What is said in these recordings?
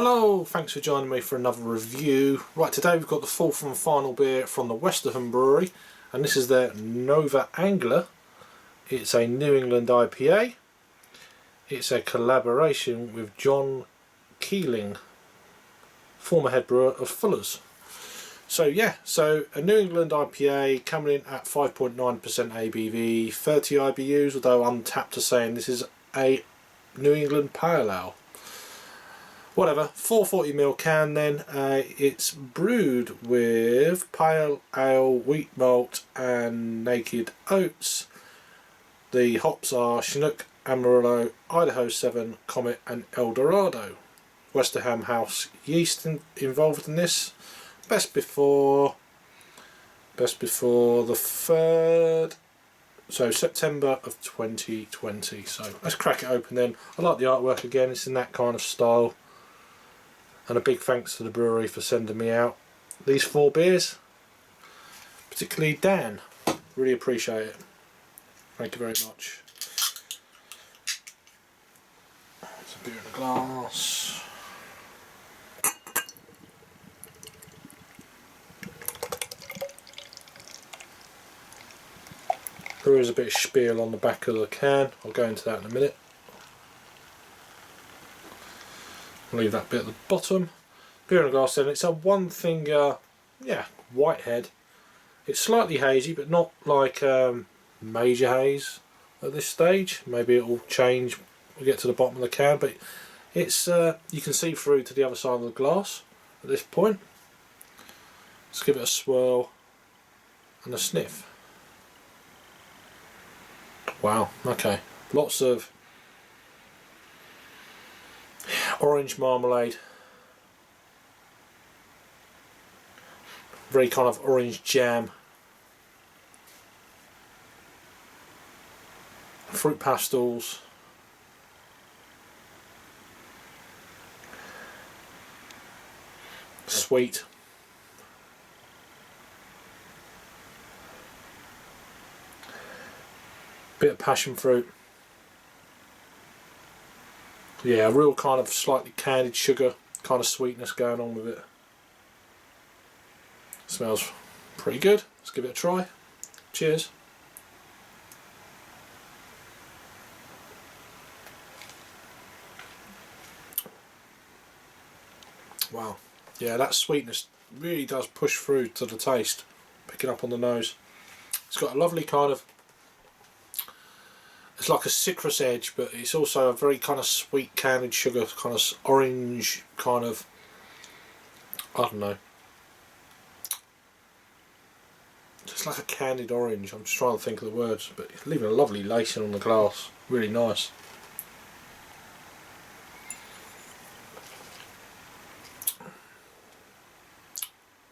Hello, thanks for joining me for another review. Right, today we've got the fourth and final beer from the Westerham Brewery, and this is their Nova Anglia. It's a New England IPA. It's a collaboration with John Keeling, former head brewer of Fuller's. So yeah, so a New England IPA coming in at 5.9% ABV, 30 IBUs, although Untapped are saying this is a New England Pale Ale. Whatever, 440ml can then. It's brewed with pale ale, wheat malt and naked oats. The hops are Chinook, Amarillo, Idaho 7, Comet and El Dorado. Westerham House yeast involved in this. Best before the 3rd, so September of 2020. So let's crack it open then. I like the artwork again, it's in that kind of style. And a big thanks to the brewery for sending me out these 4 beers, particularly Dan. Really appreciate it. Thank you very much. It's a beer in a glass. There is a bit of spiel on the back of the can. I'll go into that in a minute. I'll leave that bit at the bottom. Beer in a glass then. It's a one finger, whitehead. It's slightly hazy, but not like major haze at this stage. Maybe it will change when we get to the bottom of the can, but it's you can see through to the other side of the glass at this point. Let's give it a swirl and a sniff. Wow, okay. Lots of orange marmalade, very kind of orange jam, fruit pastels, sweet, bit of passion fruit. Yeah, a real kind of slightly candied sugar kind of sweetness going on with it. Smells pretty good. Let's give it a try. Cheers. Wow. Yeah, that sweetness really does push through to the taste. Picking up on the nose. It's got a lovely kind of, it's like a citrus edge, but it's also a very kind of sweet candied sugar, kind of orange, kind of, I don't know, just like a candied orange. I'm just trying to think of the words, but it's leaving a lovely lacing on the glass. Really nice.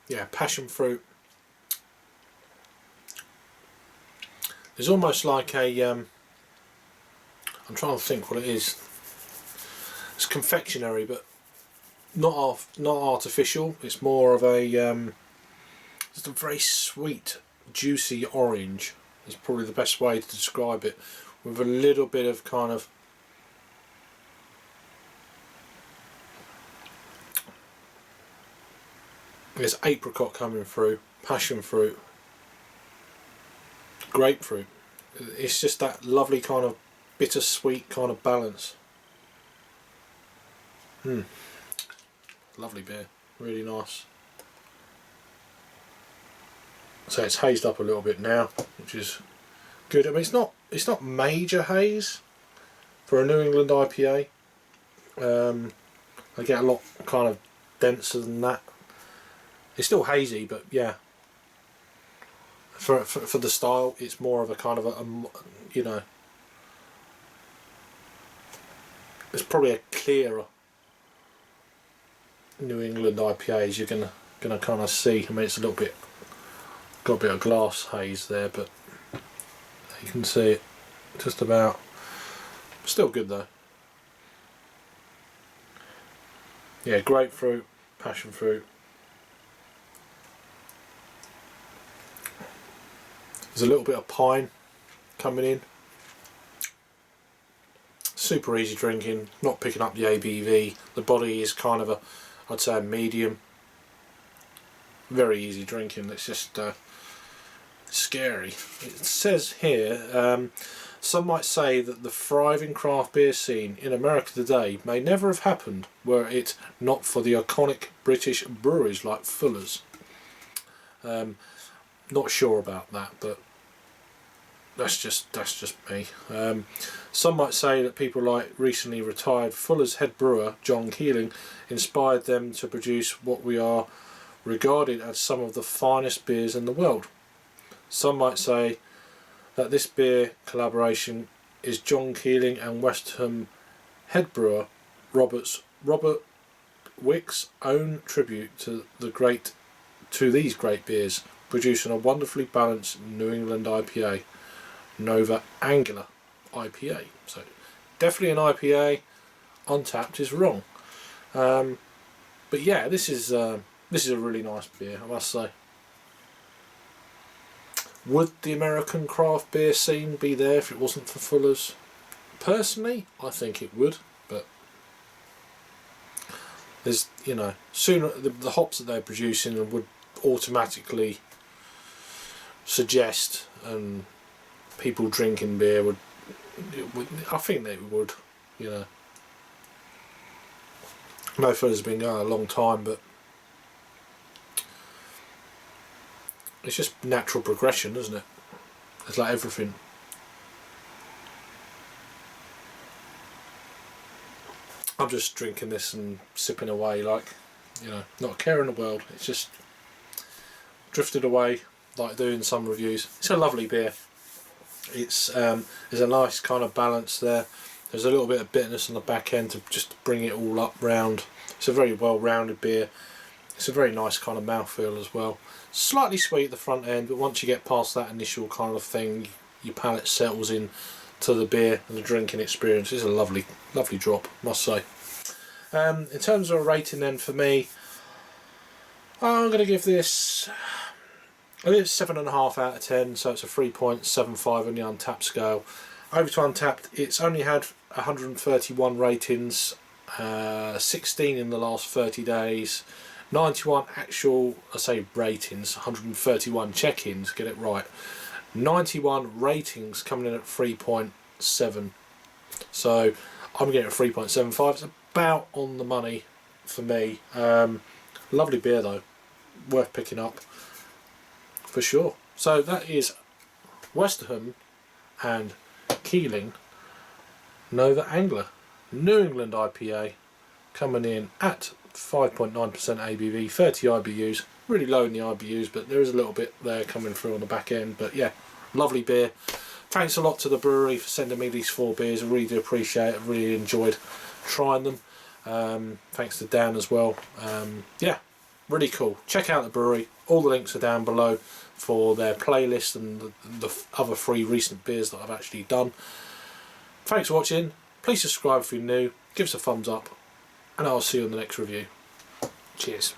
Yeah, passion fruit. It's almost like a I'm trying to think what it is. It's confectionery, but not artificial. It's more of a just a very sweet, juicy orange. Is probably the best way to describe it, with a little bit of kind of there's apricot coming through, passion fruit, grapefruit. It's just that lovely kind of bittersweet kind of balance. Lovely beer, really nice. So it's hazed up a little bit now, which is good. I mean, it's not major haze for a New England IPA. I get a lot kind of denser than that. It's still hazy, but yeah, for the style, it's more of a kind of a you know, it's probably a clearer New England IPAs you're gonna kind of see. I mean, it's a little bit got a bit of glass haze there, but you can see it just about. Still good though. Yeah, grapefruit, passion fruit. There's a little bit of pine coming in. super easy drinking, not picking up the ABV. The body is kind of a, I'd say a medium. Very easy drinking. It's just scary. It says here, some might say that the thriving craft beer scene in America today may never have happened were it not for the iconic British breweries like Fuller's. Not sure about that, but that's just me. Some might say that people like recently retired Fuller's head brewer John Keeling inspired them to produce what we are regarded as some of the finest beers in the world. Some might say that this beer collaboration is John Keeling and Westerham head brewer Robert Wicks' own tribute to these great beers, producing a wonderfully balanced New England IPA, Anglia IPA. So definitely an IPA. Untapped is wrong. But yeah, this is a really nice beer, I must say. Would the American craft beer scene be there if it wasn't for Fuller's? Personally, I think it would, but there's, you know, sooner the hops that they're producing would automatically suggest, and people drinking beer would I think they would, you know. I know Fuller's been going a long time, but it's just natural progression, isn't it? It's like everything. I'm just drinking this and sipping away like, you know, not a care in the world. It's just drifted away like I do in some reviews. It's a lovely beer. It's there's a nice kind of balance there. There's a little bit of bitterness on the back end to just bring it all up round. It's a very well rounded beer. It's a very nice kind of mouthfeel as well. Slightly sweet at the front end, but once you get past that initial kind of thing, your palate settles in to the beer and the drinking experience. It's a lovely drop, must say. In terms of a rating then for me, I'm going to give this, I think it's 7.5 out of 10, so it's a 3.75 on the Untapped scale. Over to Untapped, it's only had 131 ratings, 16 in the last 30 days, 91 actual, I say ratings, 131 check-ins, get it right. 91 ratings coming in at 3.7. So I'm getting a 3.75. It's about on the money for me. Lovely beer though, worth picking up for sure. So that is Westerham and Keeling Anglia New England IPA, coming in at 5.9% ABV, 30 IBUs, really low in the IBUs, but there is a little bit there coming through on the back end. But yeah, lovely beer. Thanks a lot to the brewery for sending me these 4 beers. I really do appreciate it. I really enjoyed trying them. Thanks to Dan as well. Yeah, really cool. Check out the brewery. All the links are down below for their playlist and the other 3 recent beers that I've actually done. Thanks for watching. Please subscribe if you're new. Give us a thumbs up, and I'll see you in the next review. Cheers.